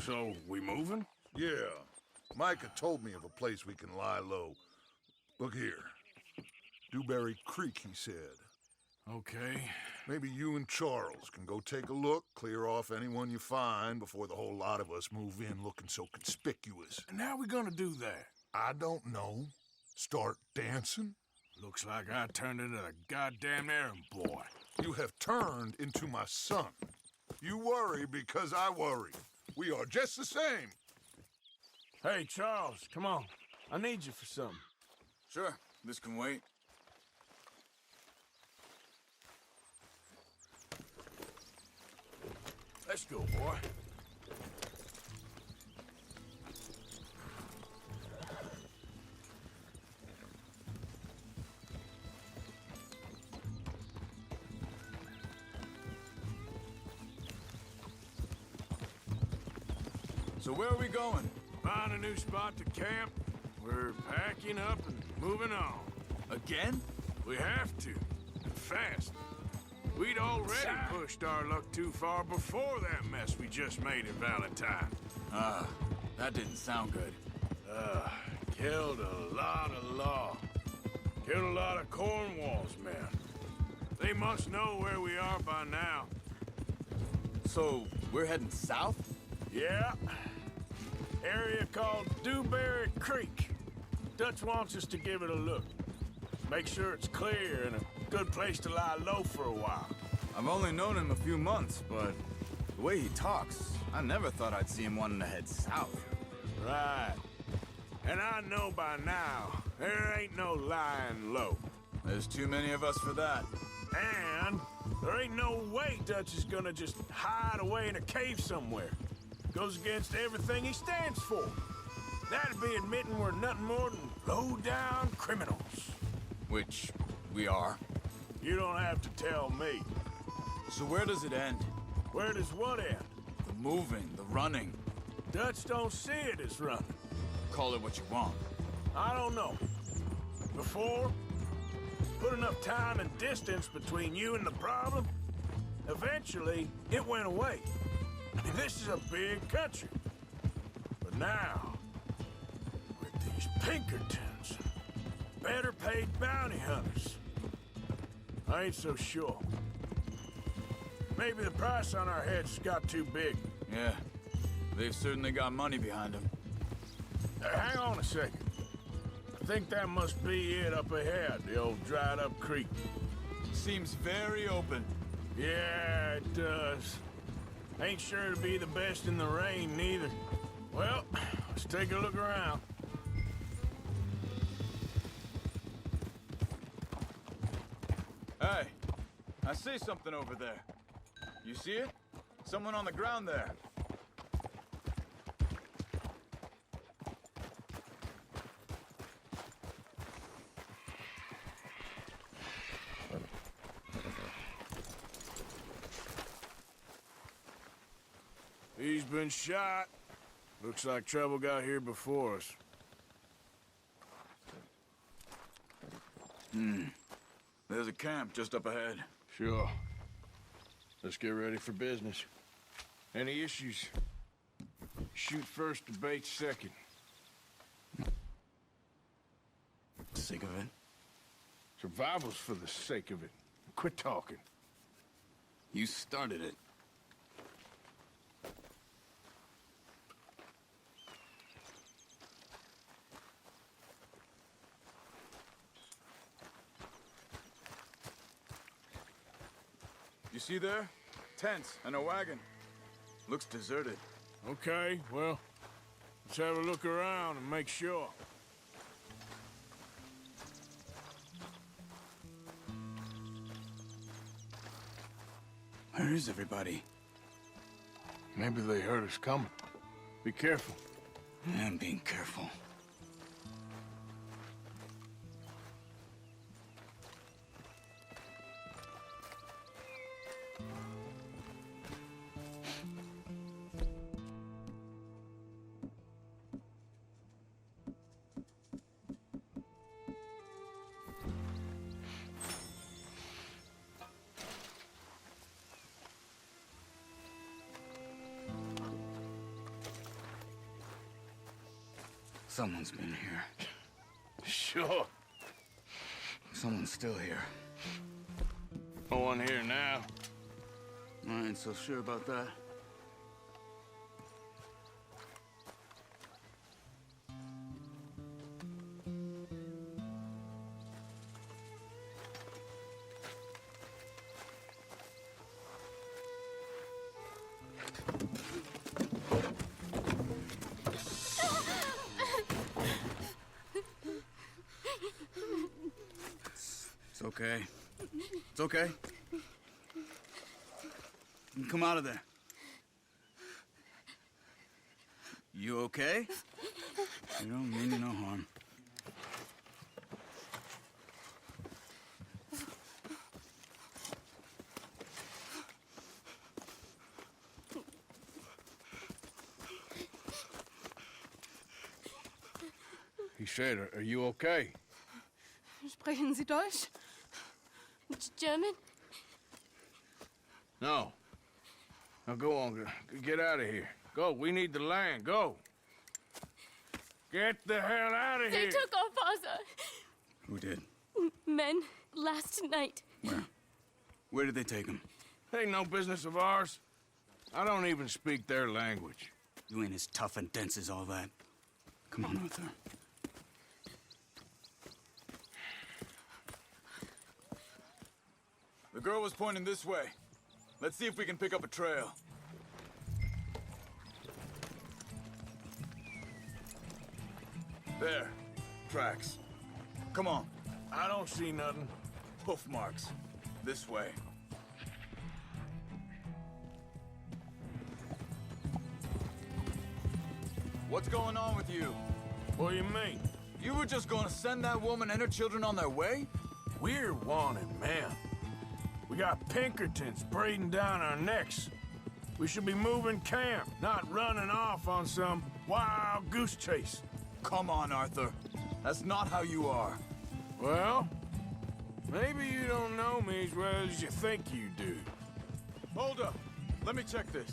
So, we moving? Yeah. Micah told me of a place we can lie low. Look here. Dewberry Creek, he said. Okay. Maybe you and Charles can go take a look, clear off anyone you find before the whole lot of us move in looking so conspicuous. And how we gonna do that? I don't know. Start dancing? Looks like I turned into the goddamn errand boy. You have turned into my son. You worry because I worry. We are just the same. Hey, Charles, come on. I need you for something. Sure, this can wait. Let's go, boy. So where are we going? Find a new spot to camp. We're packing up and moving on. Again? We have to. And fast. We'd already pushed our luck too far before that mess we just made at Valentine. That didn't sound good. Killed a lot of law. Killed a lot of Cornwall's men. They must know where we are by now. So, we're heading south? Yeah. Area called Dewberry Creek. Dutch wants us to give it a look. Make sure it's clear and a good place to lie low for a while. I've only known him a few months, but the way he talks, I never thought I'd see him wanting to head south. Right. And I know by now, there ain't no lying low. There's too many of us for that. And there ain't no way Dutch is gonna just hide away in a cave somewhere. Goes against everything he stands for. That'd be admitting we're nothing more than low-down criminals. Which we are. You don't have to tell me. So where does it end? Where does what end? The moving, the running. Dutch don't see it as running. Call it what you want. I don't know. Before, put enough time and distance between you and the problem, eventually it went away. I mean, this is a big country. But now, with these Pinkertons, better paid bounty hunters, I ain't so sure. Maybe the price on our heads got too big. Yeah, they've certainly got money behind them. Hang on a second. I think that must be it up ahead, the old dried-up creek. Seems very open. Yeah, it does. Ain't sure to be the best in the rain, neither. Well, let's take a look around. Hey, I see something over there. You see it? Someone on the ground there. He's been shot. Looks like trouble got here before us. There's a camp just up ahead. Sure. Let's get ready for business. Any issues? Shoot first, debate second. Sick of it? Survival's for the sake of it. Quit talking. You started it. You see there? Tents and a wagon. Looks deserted. Okay, well, let's have a look around and make sure. Where is everybody? Maybe they heard us coming. Be careful. I'm being careful. Someone's been here. Sure. Someone's still here. No one here now. I ain't so sure about that. It's okay. It's okay. You come out of there. You okay? You don't mean you no harm. He said, are you okay? Sprechen Sie Deutsch? German? No. Now go on, get out of here. Go, we need the land, go. Get the hell out of They here. took our father. Who did? Men, last night. Where? Where did they take him? Ain't no business of ours. I don't even speak their language. You ain't as tough and dense as all that. Come on, Arthur. The girl was pointing this way. Let's see if we can pick up a trail. There. Tracks. Come on. I don't see nothing. Hoof marks. This way. What's going on with you? What do you mean? You were just gonna send that woman and her children on their way? We're wanted, man. We got Pinkertons breathing down our necks. We should be moving camp, not running off on some wild goose chase. Come on, Arthur. That's not how you are. Well, maybe you don't know me as well as you think you do. Hold up. Let me check this.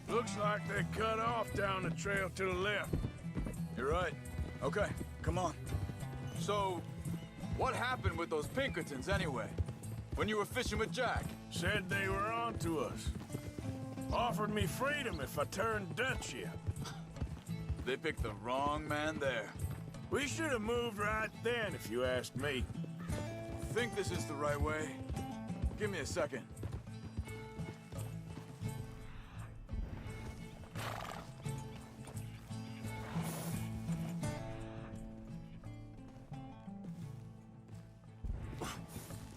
Looks like they cut off down the trail to the left. You're right. Okay, come on. So, what happened with those Pinkertons anyway? When you were fishing with Jack? Said they were on to us. Offered me freedom if I turned Dutch here. They picked the wrong man there. We should have moved right then, if you asked me. Think this is the right way? Give me a second.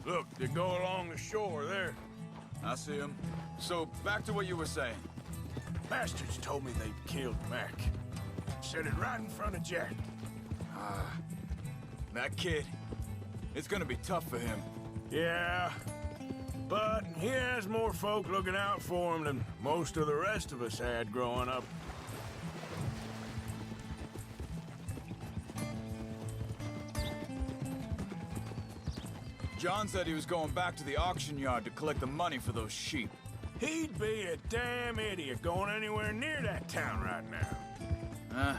Look, they go along the shore there. I see him. So, back to what you were saying. Bastards told me they'd killed Mac. Said it right in front of Jack. That kid, it's gonna be tough for him. Yeah, but he has more folk looking out for him than most of the rest of us had growing up. John said he was going back to the auction yard to collect the money for those sheep. He'd be a damn idiot going anywhere near that town right now.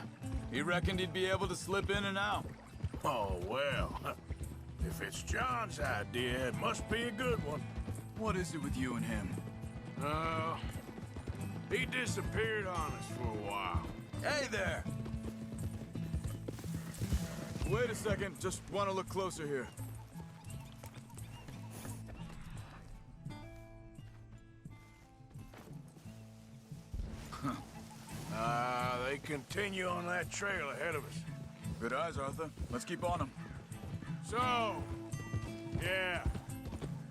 He reckoned he'd be able to slip in and out. Oh, well. If it's John's idea, it must be a good one. What is it with you and him? He disappeared on us for a while. Hey there! Wait a second, just want to look closer here. They continue on that trail ahead of us. Good eyes, Arthur. Let's keep on them. So, yeah,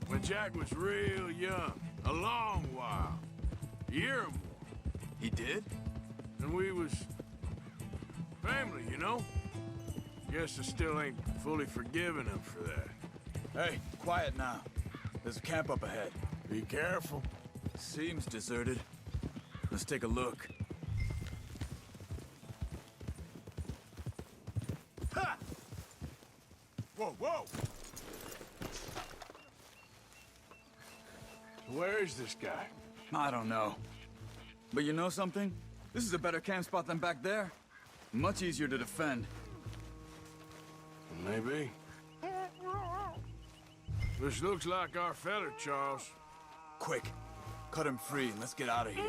when Jack was real young, a long while, a year or more, He did? and we was family, you know? Guess I still ain't fully forgiven him for that. Hey, quiet now. There's a camp up ahead. Be careful. Seems deserted. Let's take a look. Ha! Whoa, whoa! Where is this guy? I don't know. But you know something? This is a better camp spot than back there. Much easier to defend. Maybe. This looks like our fella, Charles. Quick, cut him free and let's get out of here.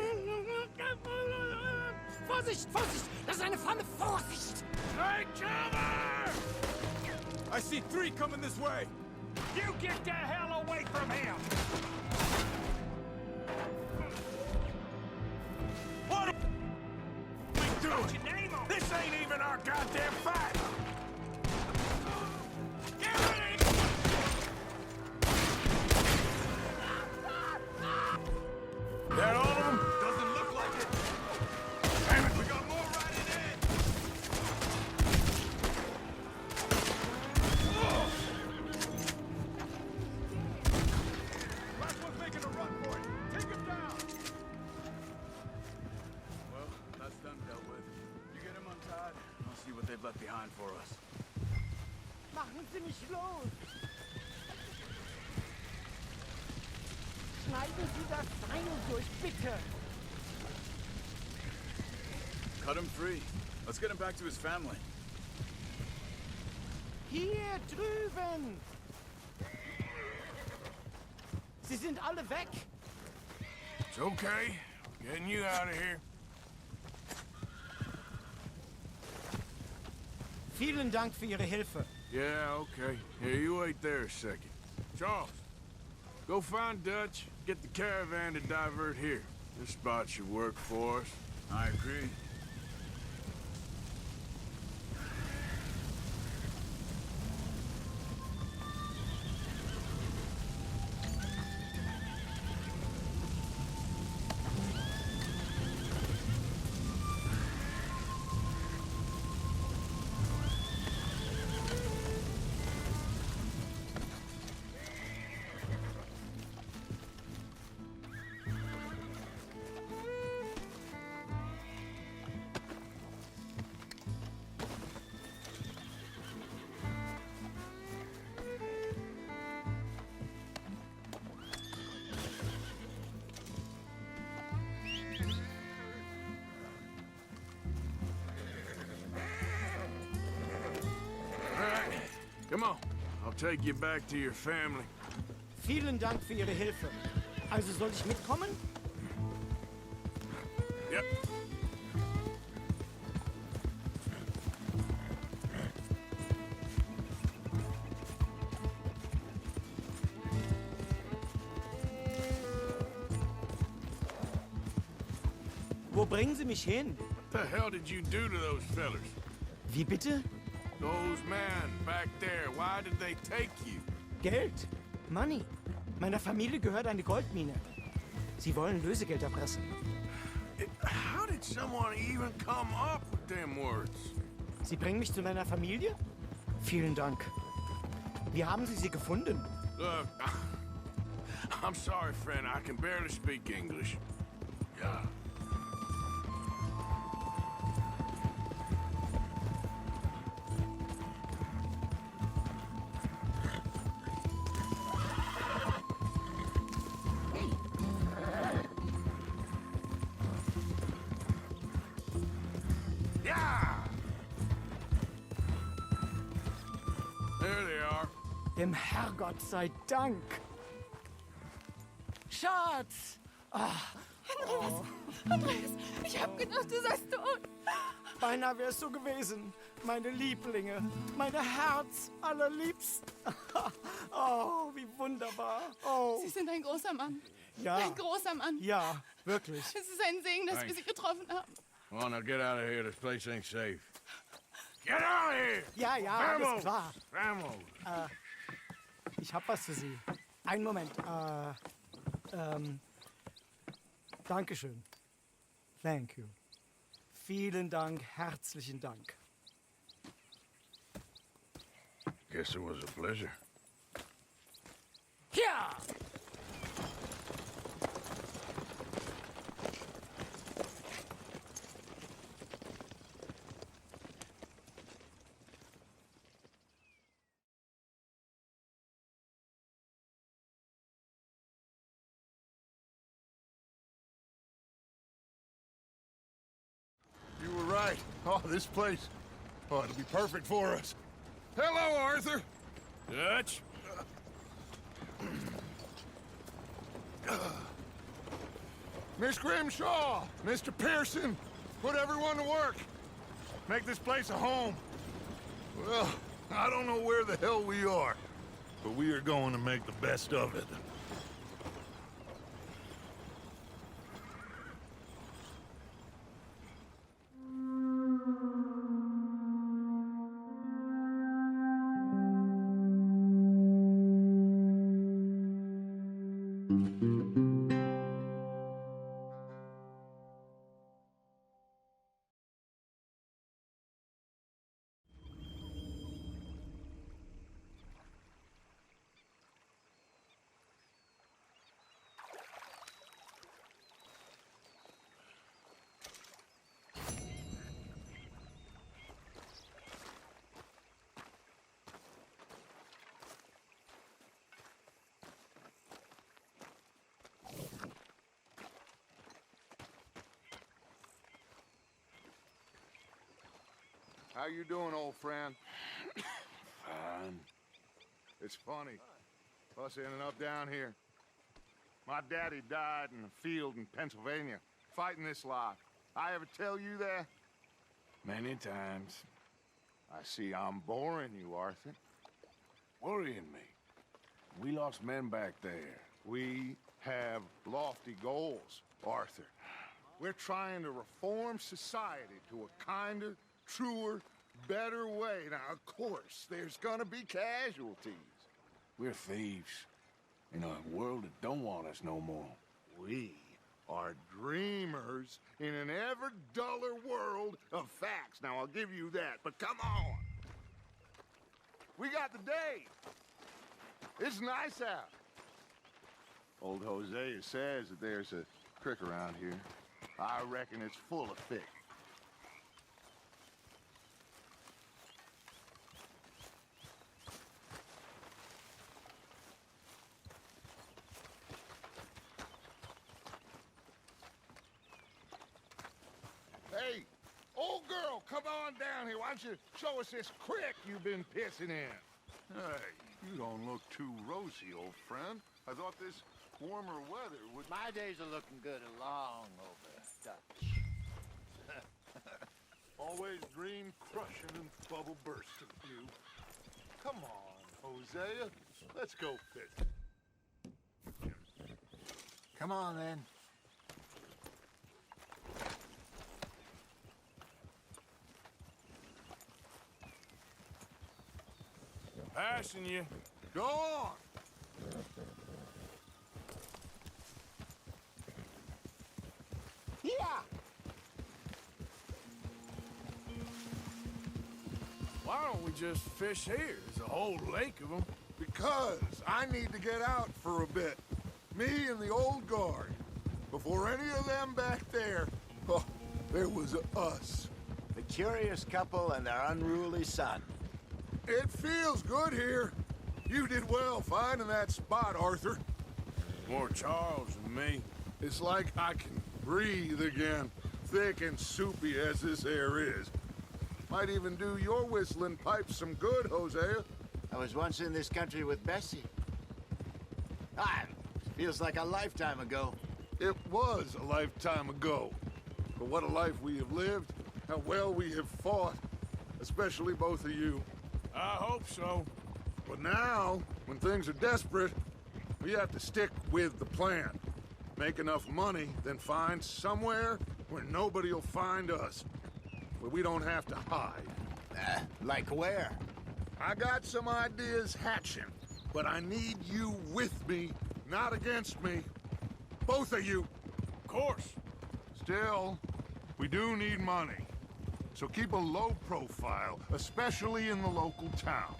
Vorsicht, Vorsicht! Das ist eine Pfanne! Vorsicht! Take cover! I see 3 coming this way. You get the hell away from him! What are we doing? This ain't even our goddamn fight! Get ready! That all of them? Doesn't look like it. Damn it! We got more riding in. Last one's making a run for it. Take him down. Well, that's them dealt with. You get him untied, and I'll see what they've left behind for us. Machen Sie mich los! Schneiden Sie das Seil durch, bitte! Cut him free. Let's get him back to his family. Hier drüben! Sie sind alle weg! It's okay. Getting you out of here. Vielen Dank für Ihre Hilfe. Yeah, okay. Here, you wait there a second. Charles, go find Dutch, get the caravan to divert here. This spot should work for us. I agree. Come on. I'll take you back to your family. Vielen Dank für Ihre Hilfe. Also soll ich mitkommen? Yep. Wo bringen Sie mich hin? What the hell did you do to those fellers? Wie bitte? Those men back there, why did they take you? Geld. Money. Meiner Familie gehört eine Goldmine. Sie wollen Lösegeld erpressen. How did someone even come up with them words? Sie bringen mich zu meiner Familie? Vielen Dank. Wie haben Sie sie gefunden? Look, I'm sorry, friend. I can barely speak English. Yeah. Yeah! There they are. Dem Herrgott sei Dank. Schatz! Andreas, ich hab gedacht, du seist tot. Beinahe wär's so gewesen. Meine Lieblinge, meine Herz allerliebsten. Oh, wie wunderbar. Oh, Sie sind ein großer Mann. ja. Ein großer Mann. Ja, wirklich. Es ist ein Segen, dass wir Thanks. Sie getroffen haben. Come on, now get out of here. This place ain't safe. Get out of here! Ja, ja, alles klar. Vamos! Ich hab was für Sie. Einen Moment. Dankeschön. Thank you. Vielen Dank, herzlichen Dank. Guess it was a pleasure. Ja! right. Oh, this place. Oh, it'll be perfect for us. Hello, Arthur. Dutch? Miss Grimshaw, Mr. Pearson, put everyone to work. Make this place a home. Well, I don't know where the hell we are, but we are going to make the best of it. How you doing, old friend? Fine. It's funny, us ending up down here. My daddy died in a field in Pennsylvania, fighting this lot. I ever tell you that? Many times. I see I'm boring you, Arthur. Worrying me. We lost men back there. We have lofty goals, Arthur. We're trying to reform society to a kinder, truer, better way. Now, of course, there's gonna be casualties. We're thieves. In a world that don't want us no more. We are dreamers in an ever duller world of facts. Now, I'll give you that, but come on. We got the day. It's nice out. Old Hosea says that there's a creek around here. I reckon it's full of fish. Hey, old girl, come on down here. Why don't you show us this creek you've been pissing in? Hey, you don't look too rosy, old friend. I thought this warmer weather would... My days are looking good along over, Dutch. Always dream crushing and bubble bursting, you. Come on, Hosea. Let's go fishing. Come on, then. Passing you. Go on! Yeah! Why don't we just fish here? There's a whole lake of them. Because I need to get out for a bit. Me and the old guard. Before any of them back there, oh, there was us. The curious couple and their unruly son. It feels good here. You did well finding that spot, Arthur. More Charles than me. It's like I can breathe again, thick and soupy as this air is. Might even do your whistling pipes some good, Hosea. I was once in this country with Bessie. Feels like a lifetime ago. It was a lifetime ago. But what a life we have lived, how well we have fought, especially both of you. I hope so. But now, when things are desperate, we have to stick with the plan. Make enough money, then find somewhere where nobody will find us. Where we don't have to hide. Like where? I got some ideas hatching, but I need you with me, not against me. Both of you. Of course. Still, we do need money. So keep a low profile, especially in the local town.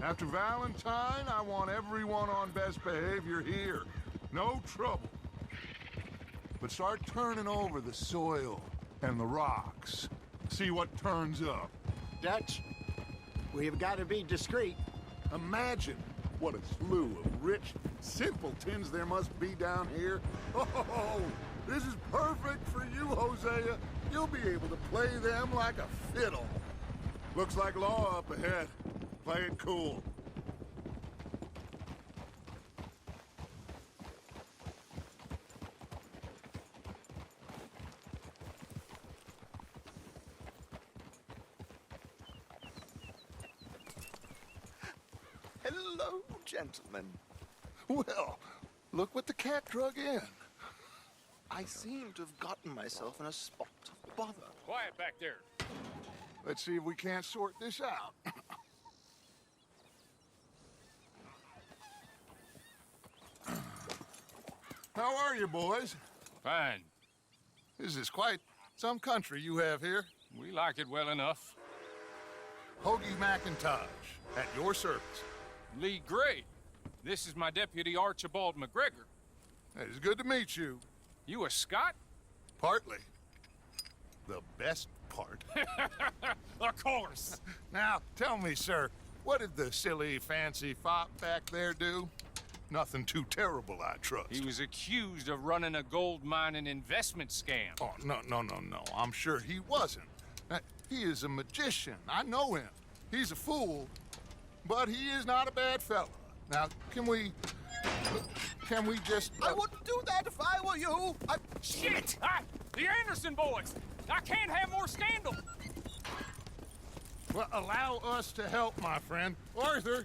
After Valentine, I want everyone on best behavior here. No trouble. But start turning over the soil and the rocks. See what turns up. Dutch, we've got to be discreet. Imagine what a slew of rich simpletons there must be down here. Oh, this is perfect for you, Hosea. you'll be able to play them like a fiddle. Looks like law up ahead. Play it cool. Hello, gentlemen. Well, look what the cat drug in. I seem to have gotten myself in a spot of bother. Quiet back there. Let's see if we can't sort this out. How are you, boys? Fine. This is quite some country you have here. We like it well enough. Hoagie McIntosh, at your service. Lee Gray. This is my deputy Archibald McGregor. It's good to meet you. You a Scot? Partly. The best part. Of course. Now, tell me, sir, what did the silly, fancy fop back there do? Nothing too terrible, I trust. He was accused of running a gold mining investment scam. Oh, no. I'm sure he wasn't. He is a magician. I know him. He's a fool, but he is not a bad fella. Now, can we just... I wouldn't do that if I were you. Shit! The Anderson boys! I can't have more scandal! Well, allow us to help, my friend. Arthur,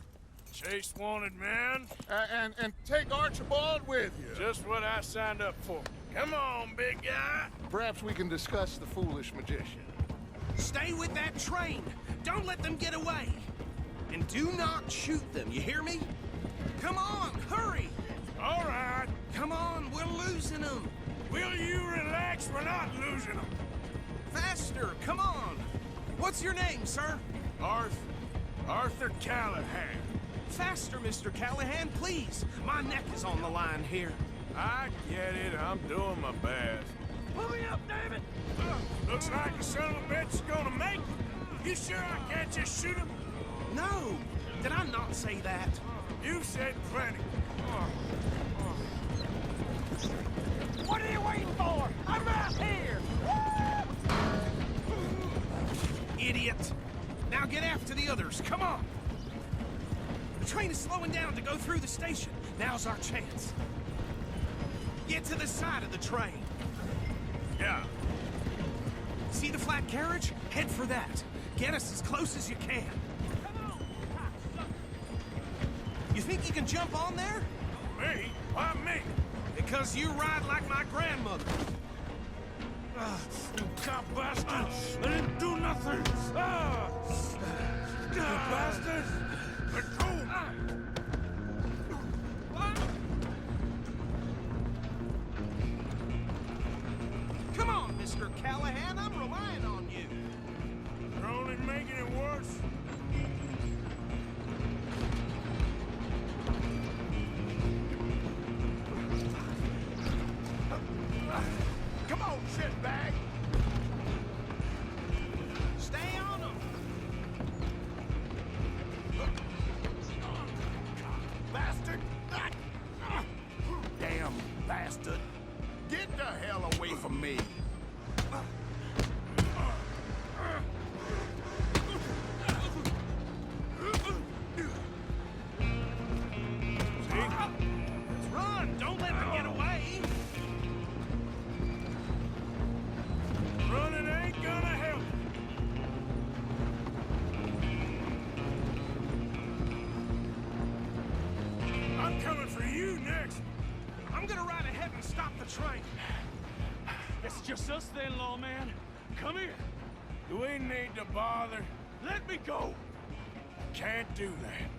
Chase wanted man. and take Archibald with you. Just what I signed up for. Come on, big guy. Perhaps we can discuss the foolish magician. Stay with that train. Don't let them get away. And do not shoot them, you hear me? Come on, hurry! All right. Come on, we're losing them. Will you relax? We're not losing them. Faster, come on. What's your name, sir? Arthur Callahan. Faster, Mr. Callahan, please. My neck is on the line here. I get it. I'm doing my best. Pull me up, David. Looks like the son of a bitch is gonna make it. You sure I can't just shoot him? No, did I not say that? You've said plenty. What are you waiting for? I'm right here! Idiot! Now get after the others, come on! The train is slowing down to go through the station. Now's our chance. Get to the side of the train. Yeah. See the flat carriage? Head for that. Get us as close as you can. You think you can jump on there? Me? Why me? Because you ride like my grandmother. You cop bastard! I didn't do nothing! You bastard! Let go! Come on, Mr. Callahan, I'm relying on you. You're only making it worse. Come on, shitbag! Stay on them. Bastard! Damn bastard. Get the hell away from me. Run! Don't let them get away! Running ain't gonna help. I'm coming for you next. I'm gonna ride ahead and stop the train. It's just us then, lawman. Come here. Do we need to bother? Let me go. Can't do that.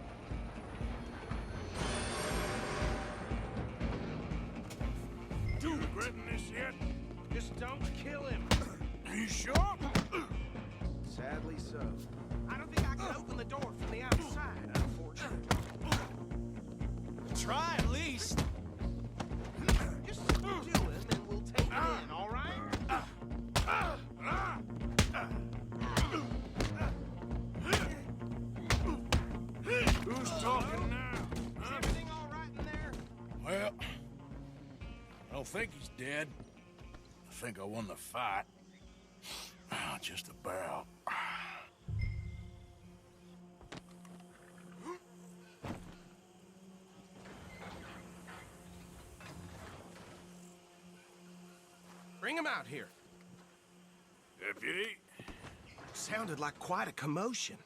You regretting this yet? Just don't kill him. Are you sure? Sadly so. I don't think I can open the door from the outside, unfortunately. Try at least. Just do him and we'll take it in, all right? Who's talking now? Is everything all right in there? Well, I don't think he's dead. I think I won the fight. Just about. Bring him out here. Deputy, Sounded like quite a commotion.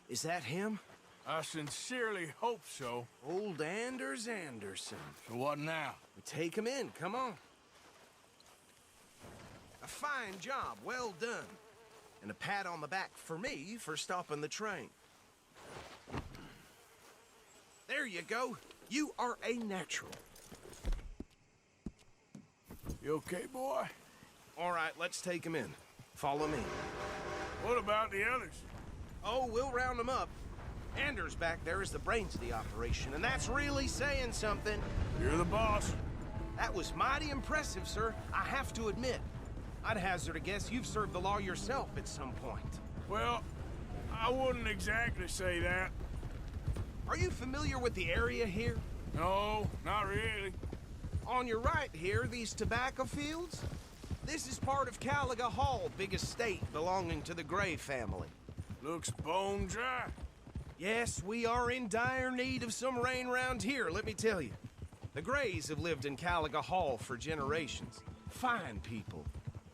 Is that him? I sincerely hope so. Old Anders Anderson. So what now? We take him in, come on. A fine job, well done. And a pat on the back for me for stopping the train. There you go. You are a natural. You okay, boy? All right, let's take him in. Follow me. What about the others? Oh, we'll round them up. Anders back there is the brains of the operation, and that's really saying something. You're the boss. That was mighty impressive, sir. I have to admit. I'd hazard a guess you've served the law yourself at some point. Well, I wouldn't exactly say that. Are you familiar with the area here? No, not really. On your right here, these tobacco fields? This is part of Caliga Hall, big estate belonging to the Gray family. Looks bone dry. Yes, we are in dire need of some rain round here, let me tell you. The Grays have lived in Caliga Hall for generations. Fine people.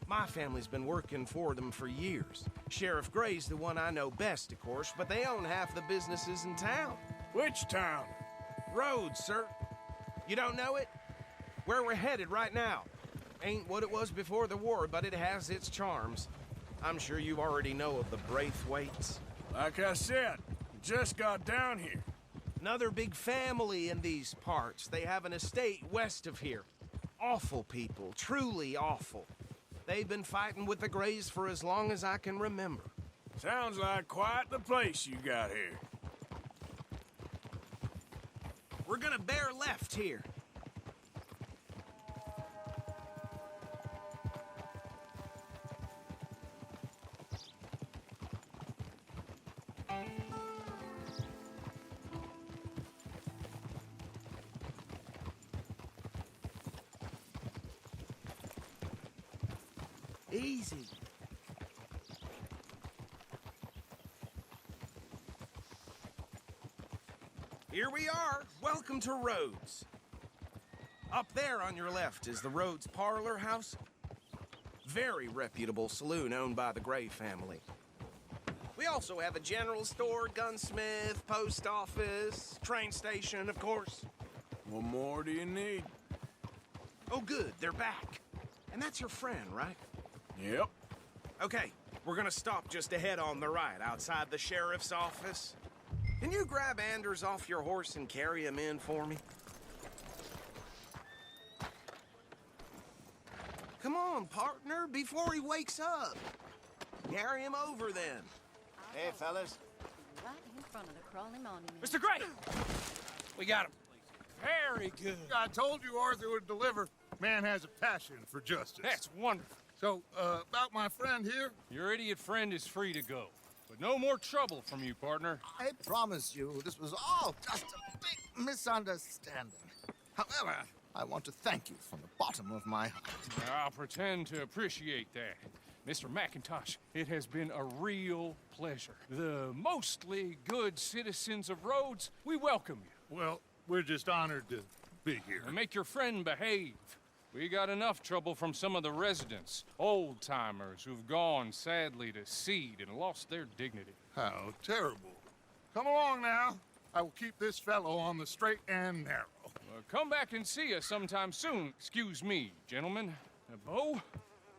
My family's been working for them for years. Sheriff Gray's the one I know best, of course, but they own half the businesses in town. Which town? Rhodes, sir. You don't know it? Where we're headed right now. Ain't what it was before the war, but it has its charms. I'm sure you already know of the Braithwaites. Like I said, just got down here. Another big family in these parts. They have an estate west of here. Awful people, truly awful. They've been fighting with the Grays for as long as I can remember. Sounds like quite the place you got here. We're gonna bear left here. Easy. Here we are. Welcome to Rhodes. Up there on your left is the Rhodes Parlor House. Very reputable saloon owned by the Gray family. We also have a general store, gunsmith, post office, train station, of course. What more do you need? Oh, good. They're back. And that's your friend, right? Yep. Okay, we're gonna stop just ahead on the right, outside the sheriff's office. Can you grab Anders off your horse and carry him in for me? Come on, partner, before he wakes up. Carry him over then. Hey, fellas. Right in front of the crawling monument. Mr. Gray! We got him. Very good. I told you Arthur would deliver. Man has a passion for justice. That's wonderful. So, about my friend here? Your idiot friend is free to go. But no more trouble from you, partner. I promise you, this was all just a big misunderstanding. However, I want to thank you from the bottom of my heart. I'll pretend to appreciate that. Mr. McIntosh, it has been a real pleasure. The mostly good citizens of Rhodes, we welcome you. Well, we're just honored to be here. And make your friend behave. We got enough trouble from some of the residents, old-timers who've gone, sadly, to seed and lost their dignity. How terrible. Come along now. I will keep this fellow on the straight and narrow. Come back and see us sometime soon. Excuse me, gentlemen. Bo,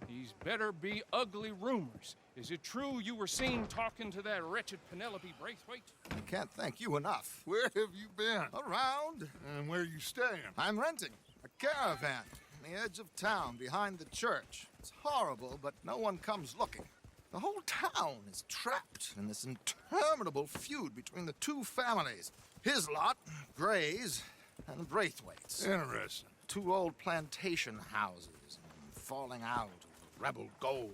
these better be ugly rumors. Is it true you were seen talking to that wretched Penelope Braithwaite? I can't thank you enough. Where have you been? Around. And where are you staying? I'm renting a caravan on the edge of town behind the church. It's horrible, but no one comes looking. The whole town is trapped in this interminable feud between the two families. His lot, Gray's, and Braithwaite's. Interesting. Two old plantation houses, and falling out over rebel gold,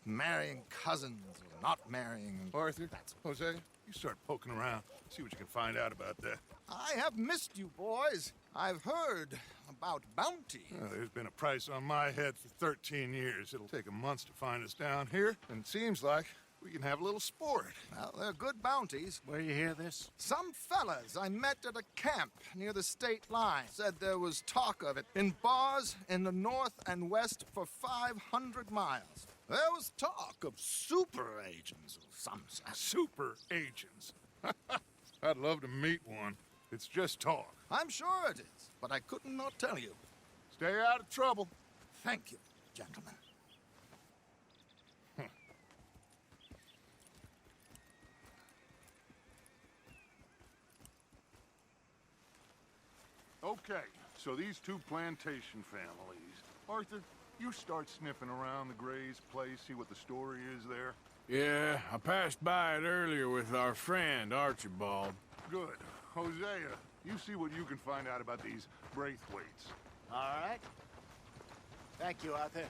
and marrying cousins, or not marrying. Arthur, Jose, you start poking around. See what you can find out about that. I have missed you, boys. I've heard about bounty. There's been a price on my head for 13 years. It'll take 'em months to find us down here, and it seems like we can have a little sport. Well, they're good bounties. Where you hear this? Some fellas I met at a camp near the state line said there was talk of it in bars in the north and west for 500 miles. There was talk of super agents of some sort. Super agents. I'd love to meet one. It's just talk. I'm sure it is, but I couldn't not tell you. Stay out of trouble. Thank you, gentlemen. Okay, so these two plantation families. Arthur, you start sniffing around the Gray's place, see what the story is there. Yeah, I passed by it earlier with our friend, Archibald. Good. Hosea, you see what you can find out about these Braithwaites. All right. Thank you, Arthur.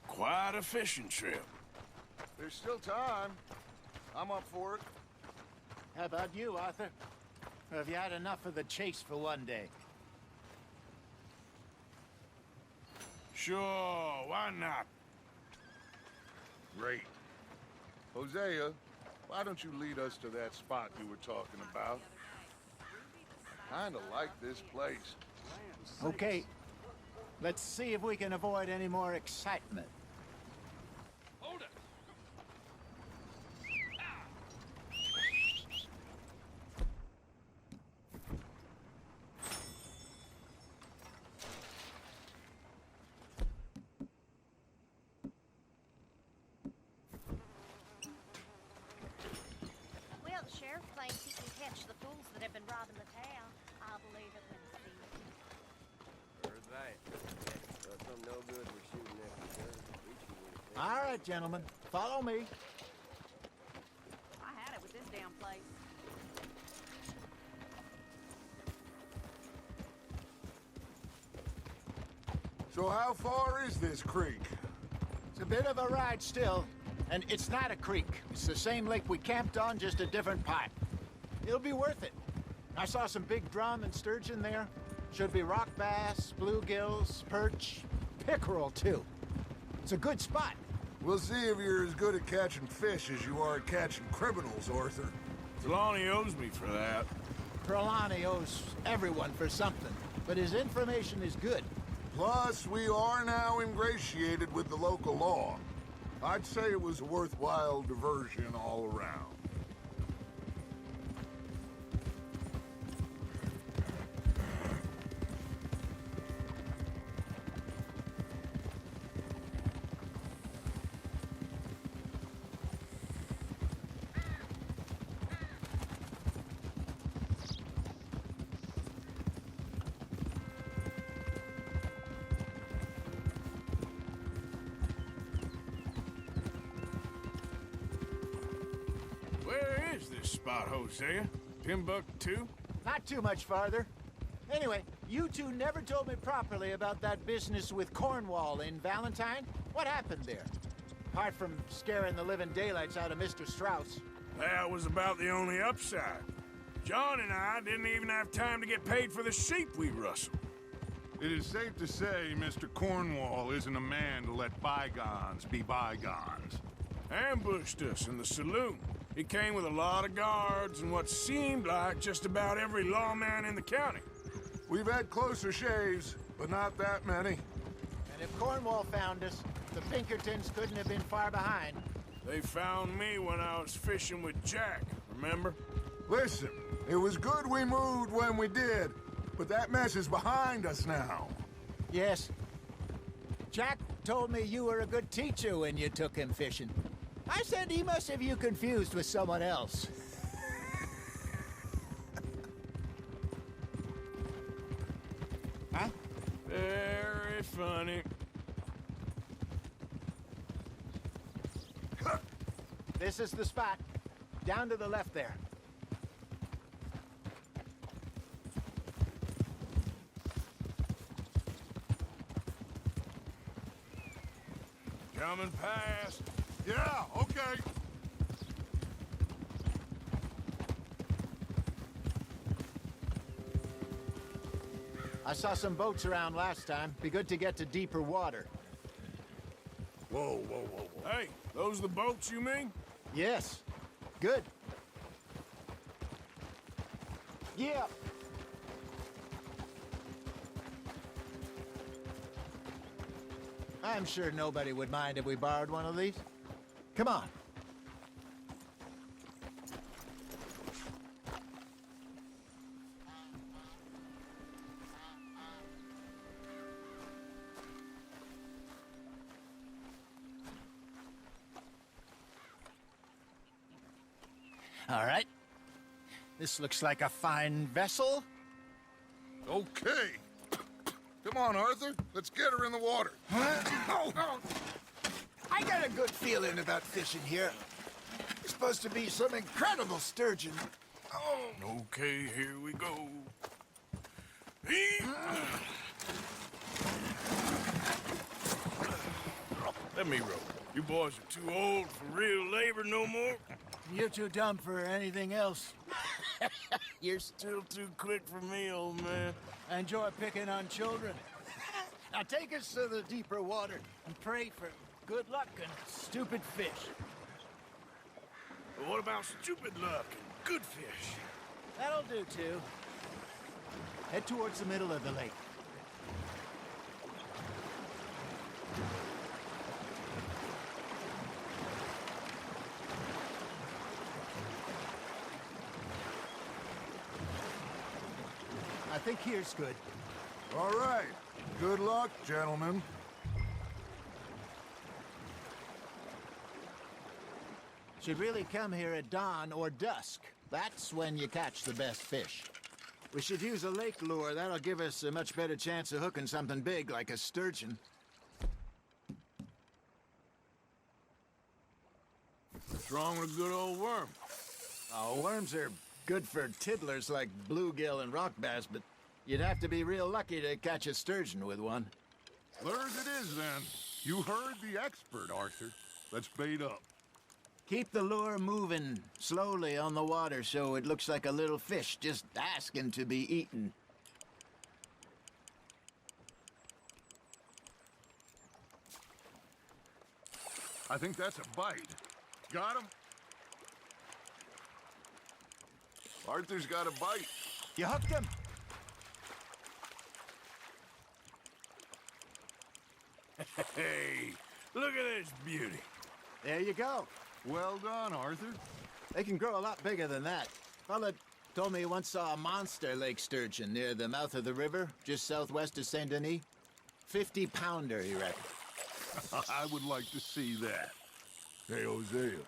Quite a fishing trip. There's still time. I'm up for it. How about you, Arthur? Or have you had enough of the chase for one day? Sure, why not? Great. Hosea, why don't you lead us to that spot you were talking about? Kinda like this place. Okay. Let's see if we can avoid any more excitement. Hold it. Well, the sheriff claims he can catch the fools that have been robbing the town. I'll believe it when I see it. Heard that. Some no good for shooting after sheriff. All right, gentlemen. Follow me. I had it with this damn place. So how far is this creek? It's a bit of a ride still, and it's not a creek. It's the same lake we camped on, just a different part. It'll be worth it. I saw some big drum and sturgeon there. Should be rock bass, bluegills, perch, pickerel, too. It's a good spot. We'll see if you're as good at catching fish as you are at catching criminals, Arthur. Trelawney owes me for that. Trelawney owes everyone for something, but his information is good. Plus, we are now ingratiated with the local law. I'd say it was a worthwhile diversion all around. Where is this spot, Hosea? Timbuktu? Not too much farther. Anyway, you two never told me properly about that business with Cornwall in Valentine. What happened there? Apart from scaring the living daylights out of Mr. Strauss. That was about the only upside. John and I didn't even have time to get paid for the sheep we rustled. It is safe to say Mr. Cornwall isn't a man to let bygones be bygones. Ambushed us in the saloon. He came with a lot of guards and what seemed like just about every lawman in the county. We've had closer shaves, but not that many. And if Cornwall found us, the Pinkertons couldn't have been far behind. They found me when I was fishing with Jack, remember? Listen, it was good we moved when we did, but that mess is behind us now. Yes. Jack told me you were a good teacher when you took him fishing. I said he must have you confused with someone else. Huh? Very funny. This is the spot. Down to the left there. Coming past. Yeah, okay. I saw some boats around last time. Be good to get to deeper water. Whoa, whoa, whoa, whoa. Hey, those the boats you mean? Yes. Good. Yeah. I'm sure nobody would mind if we borrowed one of these. Come on. All right. This looks like a fine vessel. Okay. Come on, Arthur. Let's get her in the water. Oh. I got a good feeling about fishing here. It's supposed to be some incredible sturgeon. Oh. Okay, here we go. Let me row. You boys are too old for real labor no more. You're too dumb for anything else. You're still too quick for me, old man. I enjoy picking on children. Now take us to the deeper water and pray for good luck and stupid fish. But what about stupid luck and good fish? That'll do, too. Head towards the middle of the lake. I think here's good. All right. Good luck, gentlemen. Should really come here at dawn or dusk. That's when you catch the best fish. We should use a lake lure. That'll give us a much better chance of hooking something big like a sturgeon. What's wrong with a good old worm? Oh, worms are good for tiddlers like bluegill and rock bass, but you'd have to be real lucky to catch a sturgeon with one. Lures it is, then. You heard the expert, Arthur. Let's bait up. Keep the lure moving slowly on the water so it looks like a little fish just asking to be eaten. I think that's a bite. Got him? Arthur's got a bite. You hooked him? Hey, look at this beauty. There you go. Well done, Arthur. They can grow a lot bigger than that. Fella told me he once saw a monster lake sturgeon near the mouth of the river, just southwest of Saint Denis. 50-pounder, he reckoned. I would like to see that. Hey, Hosea, you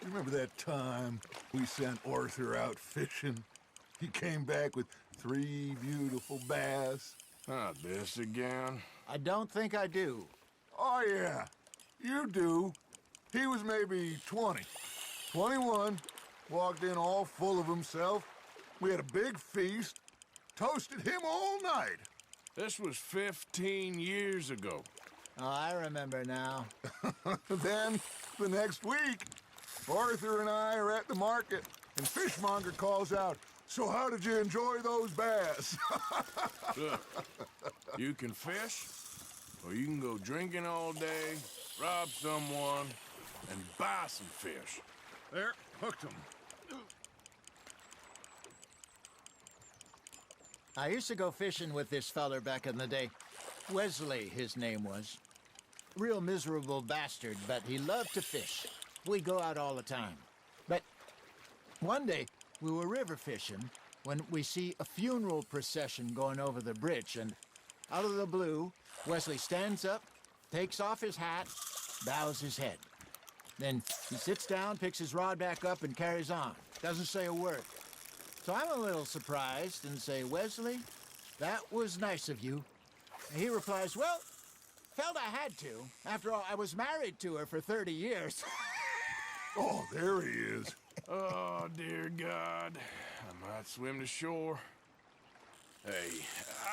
remember that time we sent Arthur out fishing? He came back with 3 beautiful bass. Not this again. I don't think I do. Oh, yeah, you do. He was maybe 20, 21, walked in all full of himself. We had a big feast, toasted him all night. This was 15 years ago. Oh, I remember now. Then, the next week, Arthur and I are at the market, and Fishmonger calls out, "So how did you enjoy those bass?" Look, you can fish, or you can go drinking all day, rob someone, and buy some fish. There, hooked him. I used to go fishing with this feller back in the day. Wesley, his name was. Real miserable bastard, but he loved to fish. We'd go out all the time. But one day, we were river fishing when we see a funeral procession going over the bridge, and out of the blue, Wesley stands up, takes off his hat, bows his head. Then he sits down, picks his rod back up, and carries on. Doesn't say a word. So I'm a little surprised and say, "Wesley, that was nice of you." And he replies, "Well, felt I had to. After all, I was married to her for 30 years. Oh, there he is. Oh, dear God. I might swim to shore. Hey,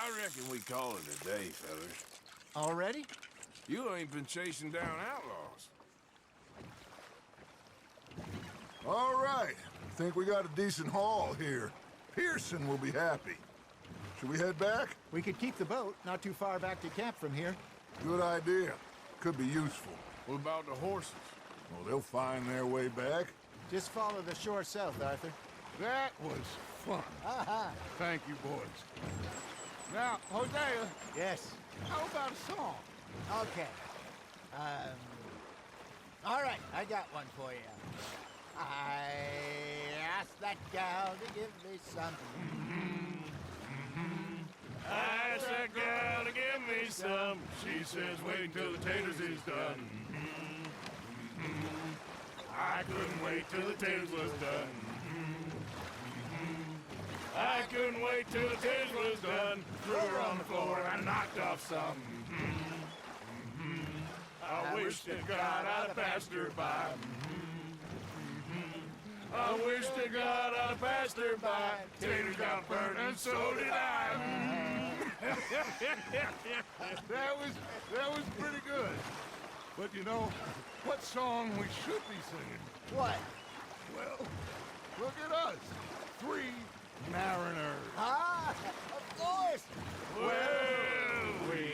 I reckon we call it a day, fellas. Already? You ain't been chasing down outlaws. All right, I think we got a decent haul here. Pearson will be happy. Should we head back? We could keep the boat, not too far back to camp from here. Good idea. Could be useful. What about the horses? Well, they'll find their way back. Just follow the shore south, Arthur. That was fun. Aha! Thank you, boys. Now, Hosea, Yes. how about a song? Okay. All right, I got one for you. I asked that gal to give me something. I asked that gal to give me some. She says, wait till the taters is done. I couldn't wait till the taters was done. I couldn't wait till the taters was done. Threw her on the floor and knocked off some. I wish to God I'd have passed her by. I wish to God I'd have passed her by. Taters got burned and so did I. That was pretty good. But you know, what song we should be singing? What? Well, look at us. 3 mariners. Ah, of course. Well, we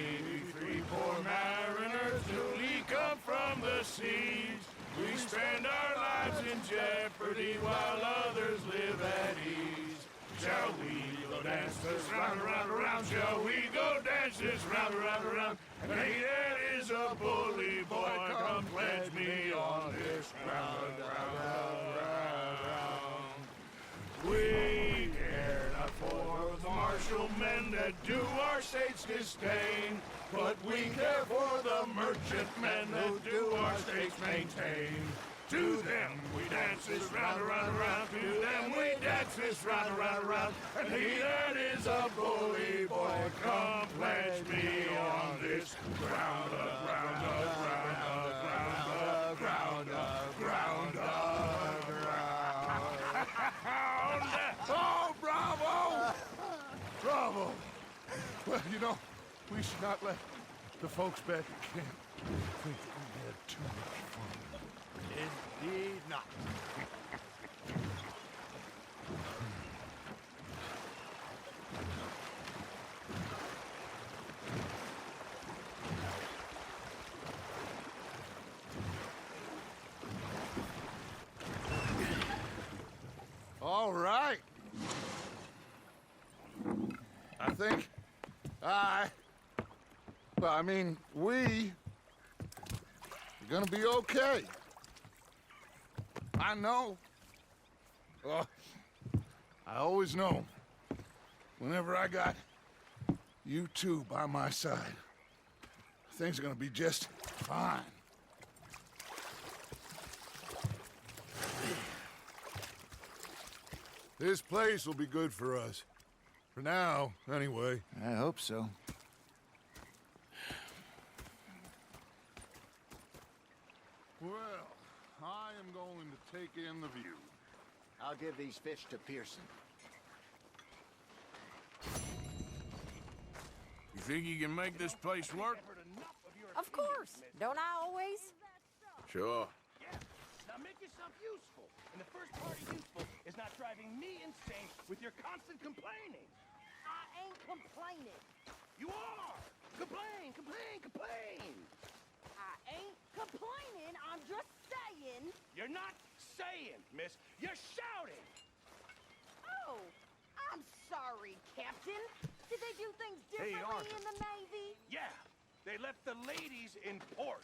3 poor mariners newly come from the seas. We spend our lives in jeopardy while others live at ease. Shall we go dance this round, around, around? Shall we go dance this round, around, around? And hey, that is a bully boy. Come pledge me on this ground, round, round. We care not for the martial men that do our state's disdain, but we care for the merchant men that do our state's maintain. To them we dance this round, around, around. To them we dance this round, around, around. And he that is a bully boy, come pledge me on this ground, ground, ground, ground, ground, ground, ground. Oh, bravo! Bravo! Well, you know, we should not let the folks back at camp think that we had too much fun. Indeed not. All right. I think we are gonna be okay. I know. Oh, I always know. Whenever I got you two by my side, things are gonna be just fine. This place will be good for us. For now, anyway. I hope so. Well, I am going to take in the view. I'll give these fish to Pearson. You think you can make this place work? Of course. Don't I always? Sure. Yeah. Now make yourself useful. And the first part of useful is not driving me insane with your constant complaining. I ain't complaining. You are! Complain, complain, complain! I ain't complaining. I'm just saying. You're not saying, miss. You're shouting! Oh, I'm sorry, Captain. Did they do things differently Arthur. in the Navy? Yeah, they left the ladies in port.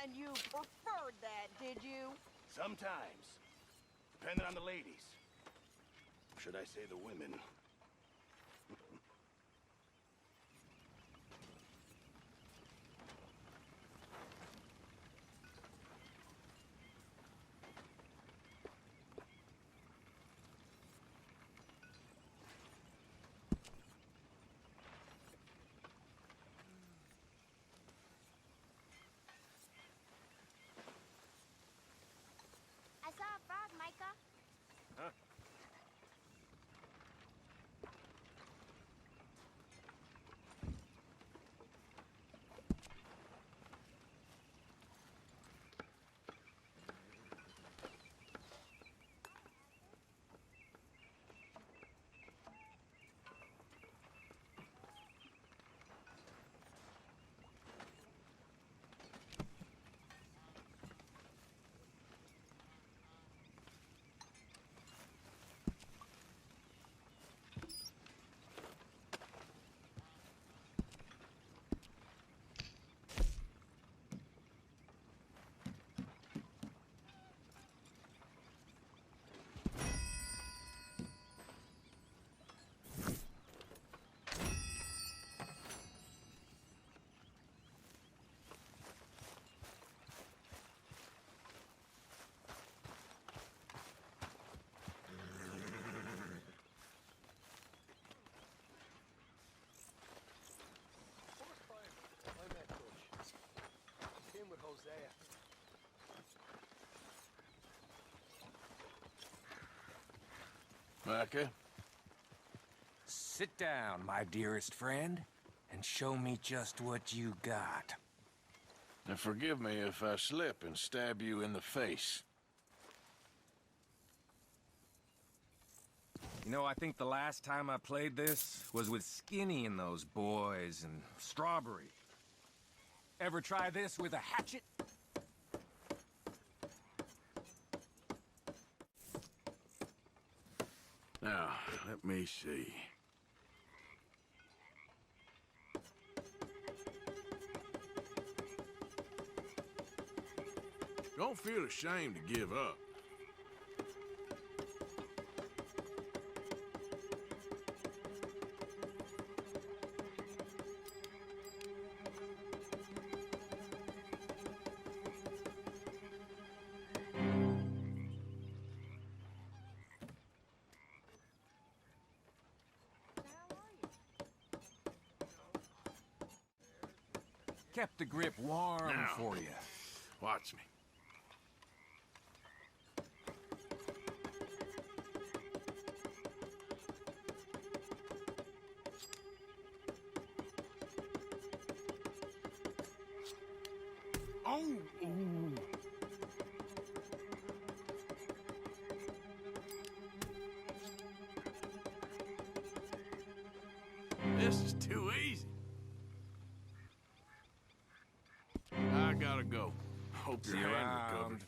And you preferred that, did you? Sometimes. Depending on the ladies. Should I say the women? I saw a frog, Micah. Huh? Hosea. Micah? Sit down, my dearest friend, and show me just what you got. And forgive me if I slip and stab you in the face. You know, I think the last time I played this was with Skinny and those boys and Strawberry. Ever try this with a hatchet? Now, let me see. Don't feel ashamed to give up. Kept the grip warm Now, for you. Watch me. Oh! Ooh. This is too easy. I gotta go. Hope your See you hand around. recovered.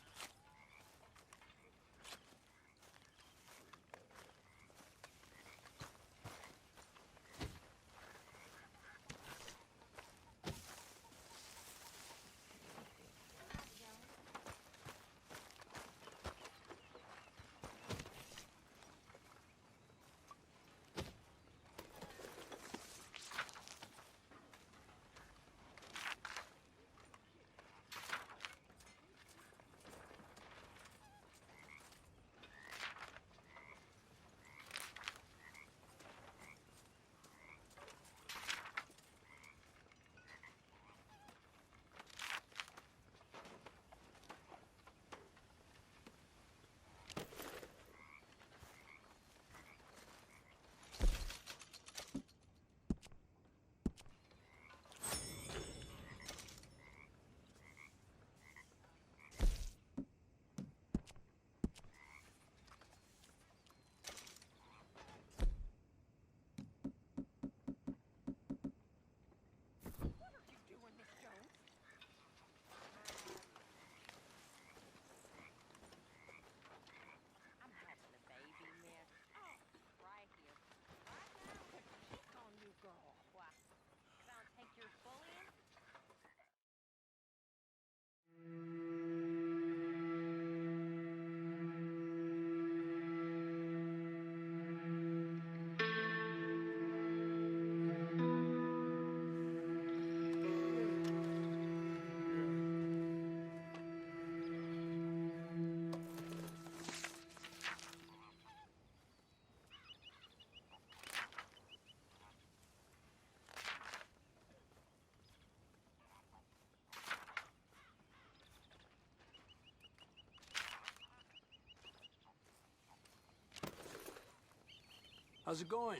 How's it going?